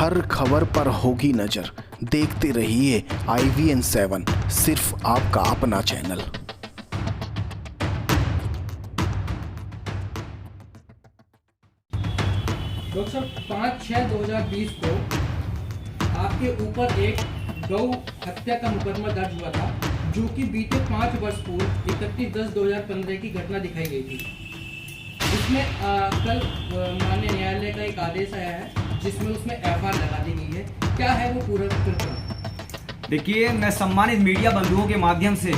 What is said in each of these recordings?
हर खबर पर होगी नजर। देखते रहिए IVN7, सिर्फ आपका अपना चैनल। डॉक्टर साहब 5/6/2020 को आपके ऊपर एक गौ हत्या का मुकदमा दर्ज हुआ था, जो कि बीते 5 वर्ष पूर्व 31/10/2015 की घटना दिखाई गई थी। इसमें कल माननीय न्यायालय का एक आदेश आया है, जिसमें उसमें FR लगा दी गई है। क्या है वो पूरा प्रकरण? देखिए, मैं सम्मानित मीडिया बंधुओं के माध्यम से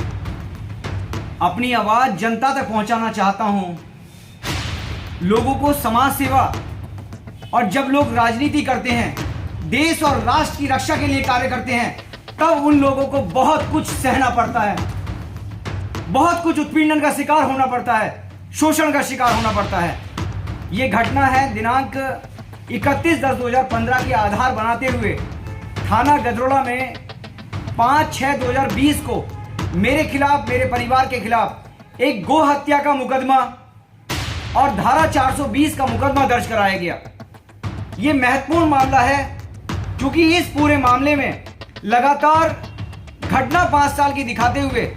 अपनी आवाज जनता तक पहुंचाना चाहता हूं। लोगों को समाज सेवा और जब लोग राजनीति करते हैं, देश और राष्ट्र की रक्षा के लिए कार्य करते हैं, तब उन लोगों को बहुत कुछ सहना पड़ता है, बहुत कुछ उत्पीड़न का शिकार होना पड़ता है, शोषण का शिकार होना पड़ता है। यह घटना है दिनांक 31/10/2015 के आधार बनाते हुए थाना गजरोला में 5/6/2020 को मेरे खिलाफ, मेरे परिवार के खिलाफ एक गो हत्या का मुकदमा और धारा 420 का मुकदमा दर्ज कराया गया। यह महत्वपूर्ण मामला है क्योंकि इस पूरे मामले में लगातार घटना 5 साल की दिखाते हुए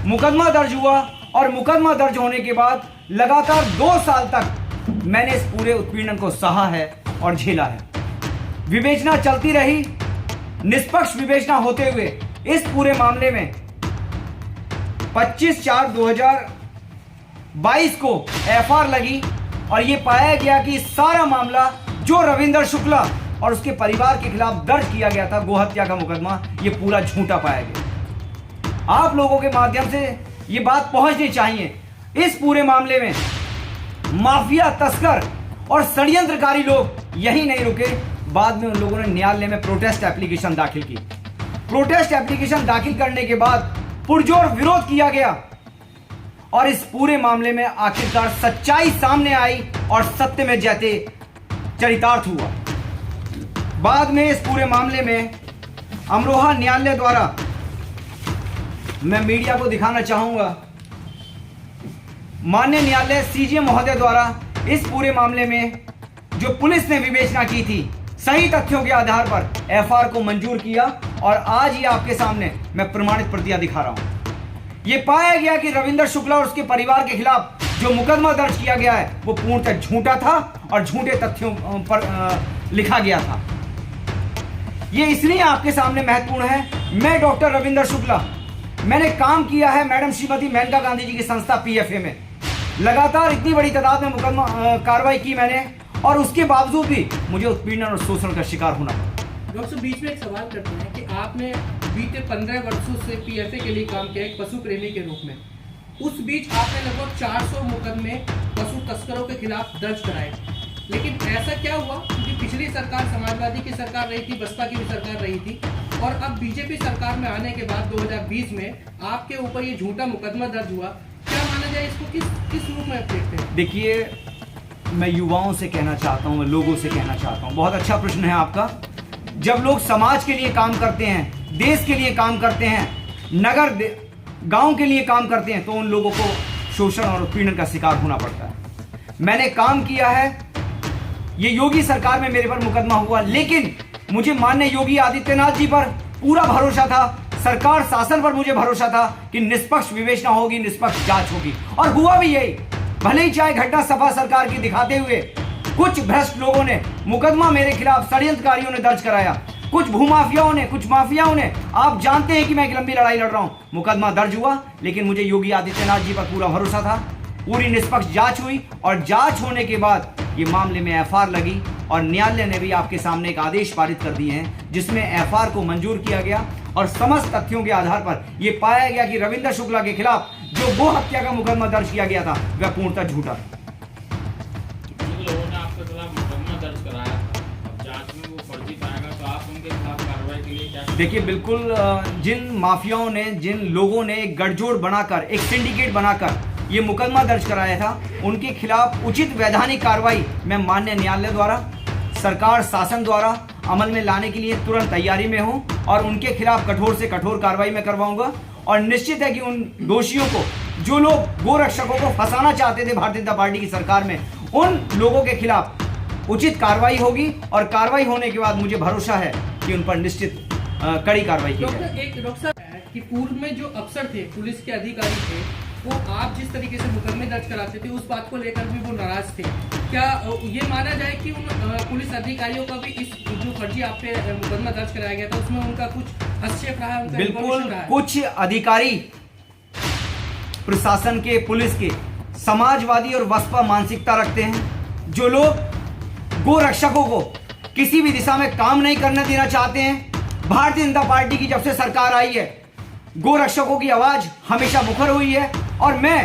मुकदमा दर्ज हुआ और मुकदमा दर्ज होने के बाद लगातार 2 साल तक मैंने इस पूरे उत्पीड़न को सहा है और झेला है। विवेचना चलती रही, निष्पक्ष विवेचना होते हुए इस पूरे मामले में 25/4/2022 को FR लगी और यह पाया गया कि सारा मामला जो रविंदर शुक्ला और उसके परिवार के खिलाफ दर्ज किया गया था, गोहत्या का मुकदमा, यह पूरा झूठा पाया गया। आप लोगों के माध्यम से यह बात पहुंचनी चाहिए। इस पूरे मामले में माफिया, तस्कर और षड्यंत्रकारी लोग यही नहीं रुके, बाद में उन लोगों ने न्यायालय में प्रोटेस्ट एप्लीकेशन दाखिल की। प्रोटेस्ट एप्लीकेशन दाखिल करने के बाद पुरजोर विरोध किया गया और इस पूरे मामले में आखिरकार सच्चाई सामने आई और सत्य में जयते चरितार्थ हुआ। बाद में इस पूरे मामले में अमरोहा न्यायालय द्वारा, मैं मीडिया को दिखाना चाहूंगा, माननीय न्यायालय CJ महोदय द्वारा इस पूरे मामले में जो पुलिस ने विवेचना की थी, सही तथ्यों के आधार पर FR को मंजूर किया और आज ही आपके सामने मैं प्रमाणित प्रतियां दिखा रहा हूं। यह पाया गया कि रविंदर शुक्ला और उसके परिवार के खिलाफ जो मुकदमा दर्ज किया गया है वो पूर्णतः झूठा था और झूठे तथ्यों पर लिखा गया था। यह इसलिए आपके सामने महत्वपूर्ण है। मैं डॉक्टर रविंदर शुक्ला, मैंने काम किया है मैडम श्रीमती मेनका गांधी जी की संस्था PFA में। लगातार इतनी बड़ी तादाद में मुकदमा कार्रवाई की मैंने, और उसके बावजूद भी मुझे उत्पीड़न और शोषण का शिकार होना पड़ा। डॉक्टर, बीच में एक सवाल करते हैं कि आपने बीते 15 वर्षों से PFA के लिए काम किया, एक पशु प्रेमी के रूप में। उस बीच आपने लगभग 400 मुकदमे पशु तस्करों के खिलाफ दर्ज कराए, लेकिन ऐसा क्या हुआ? क्योंकि पिछली सरकार समाजवादी की सरकार रही थी, बसपा की भी सरकार रही थी, और अब BJP सरकार में आने के बाद 2020 में आपके ऊपर ये झूठा मुकदमा दर्ज हुआ। क्या माना जाए इसको? किस रूप में देखते हैं? देखिए, मैं युवाओं से कहना चाहता हूं, मैं लोगों से कहना चाहता हूं, बहुत अच्छा प्रश्न है आपका। जब लोग समाज के लिए काम करते हैं, देश के लिए काम करते हैं, नगर गांव के लिए काम करते हैं, तो उन लोगों को शोषण और उत्पीड़न का शिकार होना पड़ता है। मैंने काम किया है, ये योगी सरकार में मेरे पर मुकदमा हुआ, लेकिन मुझे माननीय योगी आदित्यनाथ जी पर पूरा भरोसा था, सरकार शासन पर मुझे भरोसा था कि निष्पक्ष विवेचना होगी, निष्पक्ष जांच होगी, और हुआ भी यही। भले ही चाहे घटना सपा सरकार की दिखाते हुए कुछ भ्रष्ट लोगों ने मुकदमा मेरे खिलाफ, षड्यंत्रकारियों ने दर्ज कराया, कुछ भूमाफियाओं ने, कुछ माफियाओं ने, आप जानते हैं कि मैं एक लंबी लड़ाई लड़ रहा हूं, मुकदमा दर्ज हुआ, लेकिन मुझे योगी आदित्यनाथ जी पर पूरा भरोसा था। पूरी निष्पक्ष जांच हुई और जांच होने के बाद ये मामले में FR लगी और न्यायालय ने भी आपके सामने एक आदेश पारित कर दिए हैं, जिसमें FR को मंजूर किया गया और समस्त तथ्यों के आधार पर यह पाया गया कि रविंदर शुक्ला के खिलाफ जो गो हत्या का मुकदमा दर्ज किया गया था वह पूर्णतः झूठा था। जिन लोगों ने आपके खिलाफ मुकदमा दर्ज कराया, अब जांच में वो फर्जी पाएगा तो आप उनके खिलाफ कार्रवाई के लिए क्या? देखिए, बिल्कुल, जिन माफियाओं ने, जिन लोगों ने एक गठजोड़ बनाकर, एक सिंडिकेट बनाकर ये मुकदमा दर्ज कराया था, उनके खिलाफ उचित वैधानिक कार्रवाई मैं माननीय न्यायालय द्वारा, सरकार शासन द्वारा अमल में लाने के लिए तुरंत तैयारी में हूं और उनके खिलाफ कठोर से कठोर कार्रवाई मैं करवाऊंगा। और निश्चित है कि उन दोषियों को, जो लोग गोरक्षकों को फंसाना चाहते थे भारतीय जनता पार्टी की सरकार में, उन लोगों के खिलाफ उचित कार्रवाई होगी और कार्रवाई होने के बाद मुझे भरोसा है कि उन पर निश्चित कड़ी कार्रवाई की जाएगी। डॉक्टर साहब कि पूर्व में जो अफसर थे, पुलिस के अधिकारी थे, वो आप जिस तरीके से मुकदमे दर्ज कराते थे उस बात को लेकर भी वो नाराज थे। क्या ये माना जाए कि उन पुलिस अधिकारियों का भी इस जो फर्जी आप पे मुकदमा दर्ज कराया गया था उसमें उनका कुछ हस्तक्षेप रहा है? उनका बिल्कुल, कुछ अधिकारी प्रशासन के, पुलिस के समाजवादी और बसपा मानसिकता रखते हैं, जो लोग गो रक्षकों को किसी भी दिशा में काम नहीं करने देना चाहते हैं। भारतीय जनता पार्टी की जब से सरकार आई है, गो रक्षकों की आवाज हमेशा मुखर हुई है और मैं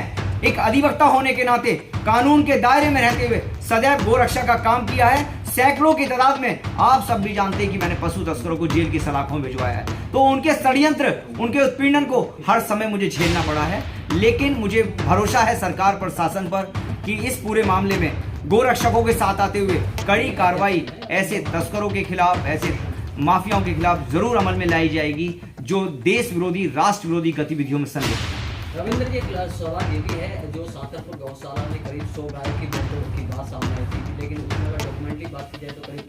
एक अधिवक्ता होने के नाते कानून के दायरे में रहते हुए सदैव गो रक्षा का काम किया है। सैकड़ों की तादाद में आप सब भी जानते हैं कि मैंने पशु तस्करों को जेल की सलाखों में भिजवाया है, तो उनके षड्यंत्र, उनके उत्पीड़न को हर समय मुझे झेलना पड़ा है। लेकिन मुझे भरोसा है सरकार पर, शासन पर, कि इस पूरे मामले में गो रक्षकों के साथ आते हुए कड़ी कार्रवाई ऐसे तस्करों के खिलाफ, ऐसे माफियाओं के खिलाफ जरूर अमल में लाई जाएगी जो देश विरोधी, राष्ट्र विरोधी गतिविधियों में संलिप्त है। रविंद्र जी, एक सवाल ये भी है, जो सातरपुर गौशाला में करीब 100 गायों की मौतों की बात सामने आई थी, लेकिन उसमें अगर डॉक्यूमेंटली बात की जाए तो करीब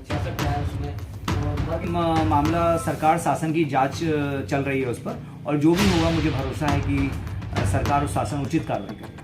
66 गाय उसमें मामला सरकार शासन की जांच चल रही है उस पर, और जो भी होगा मुझे भरोसा है कि सरकार और शासन उचित कार्रवाई करेगा।